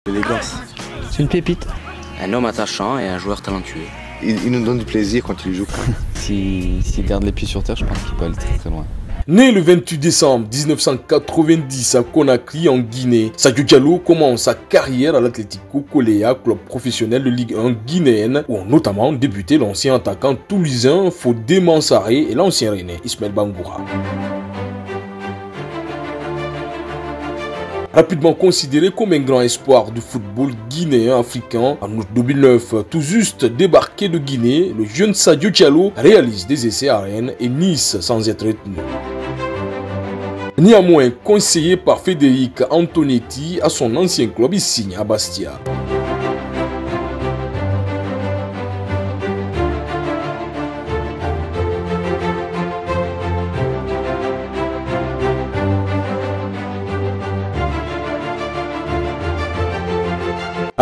L'élégance. C'est une pépite. Un homme attachant et un joueur talentueux. Il nous donne du plaisir quand il joue. S'il garde les pieds sur terre, je pense qu'il peut aller très très loin. Né le 28 décembre 1990 à Conakry en Guinée, Sadio Diallo commence sa carrière à l'Atlético Colea, club professionnel de Ligue 1 guinéenne, où ont notamment débuté l'ancien attaquant toulousain Fodé Mansaré et l'ancien rennais Ismaël Bangoura. Rapidement considéré comme un grand espoir du football guinéen africain, en août 2009, tout juste débarqué de Guinée, le jeune Sadio Diallo réalise des essais à Rennes et Nice sans être retenu. Néanmoins, conseillé par Federic Antonetti à son ancien club, il signe à Bastia.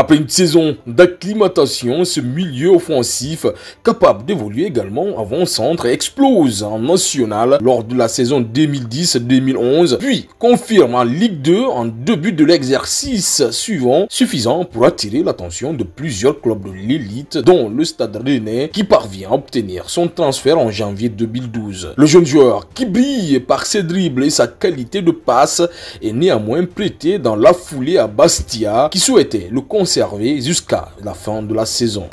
Après une saison d'acclimatation, ce milieu offensif, capable d'évoluer également avant-centre, explose en national lors de la saison 2010-2011, puis confirme en Ligue 2 en début de l'exercice suivant, suffisant pour attirer l'attention de plusieurs clubs de l'élite, dont le Stade Rennais, qui parvient à obtenir son transfert en janvier 2012. Le jeune joueur, qui brille par ses dribbles et sa qualité de passe, est néanmoins prêté dans la foulée à Bastia, qui souhaitait le conserver jusqu'à la fin de la saison.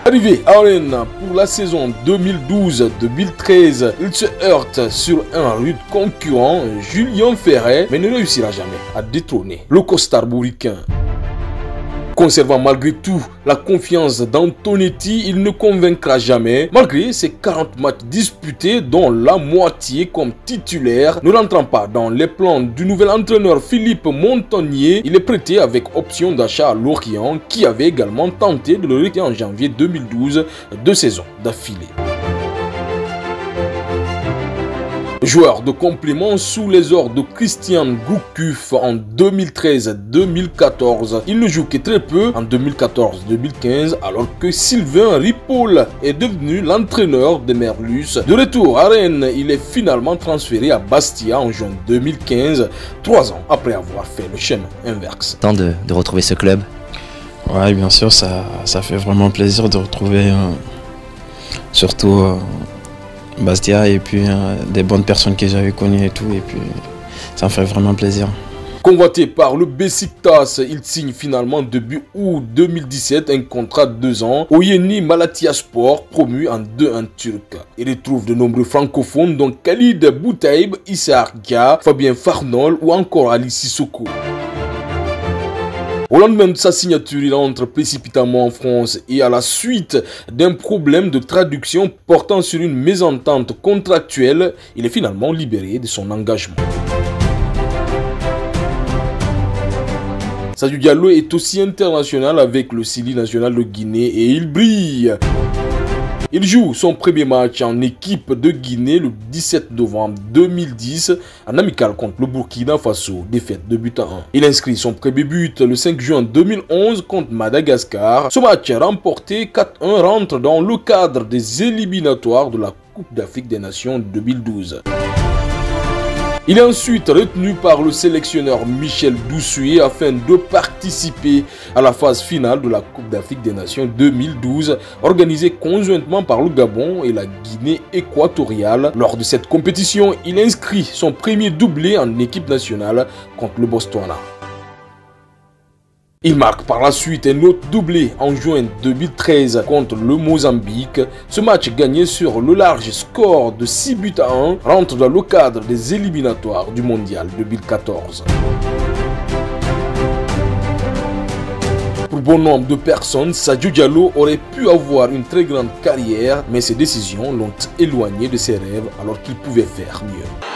Arrivé à Rennes pour la saison 2012-2013, il se heurte sur un rude concurrent, Julien Ferret, mais ne réussira jamais à détrôner le costarboricain. Conservant malgré tout la confiance d'Antonetti, il ne convaincra jamais, malgré ses 40 matchs disputés, dont la moitié comme titulaire. Ne rentrant pas dans les plans du nouvel entraîneur Philippe Montagnier, il est prêté avec option d'achat à Lorient, qui avait également tenté de le recruter en janvier 2012, 2 saisons d'affilée. Joueur de complément sous les ordres de Christian Gourcuff en 2013-2014, il ne joue que très peu en 2014-2015 alors que Sylvain Ripoll est devenu l'entraîneur des Merlus. De retour à Rennes, il est finalement transféré à Bastia en juin 2015, 3 ans après avoir fait le chemin inverse. Temps de retrouver ce club. Ouais, bien sûr, ça fait vraiment plaisir de retrouver surtout Bastia et puis des bonnes personnes que j'avais connues et tout, et puis ça me fait vraiment plaisir. Convoité par le Beşiktaş, il signe finalement début août 2017 un contrat de 2 ans au Yeni Malatyaspor, promu en 2-1 turc. Il retrouve de nombreux francophones dont Khalid Boutaïb, Issa Dia, Fabien Farnol ou encore Ali Sissoko. Au lendemain de sa signature, il entre précipitamment en France et à la suite d'un problème de traduction portant sur une mésentente contractuelle, il est finalement libéré de son engagement. Sadio Diallo est aussi international avec le Sili national de Guinée et il brille. Il joue son premier match en équipe de Guinée le 17 novembre 2010 en amical contre le Burkina Faso, défaite de but à 1. Il inscrit son premier but le 5 juin 2011 contre Madagascar. Ce match remporté 4-1 rentre dans le cadre des éliminatoires de la Coupe d'Afrique des Nations 2012. Il est ensuite retenu par le sélectionneur Michel Doussoué afin de participer à la phase finale de la Coupe d'Afrique des Nations 2012, organisée conjointement par le Gabon et la Guinée équatoriale. Lors de cette compétition, il inscrit son premier doublé en équipe nationale contre le Botswana. Il marque par la suite un autre doublé en juin 2013 contre le Mozambique. Ce match gagné sur le large score de 6-1 rentre dans le cadre des éliminatoires du Mondial 2014. Pour bon nombre de personnes, Sadio Diallo aurait pu avoir une très grande carrière, mais ses décisions l'ont éloigné de ses rêves alors qu'il pouvait faire mieux.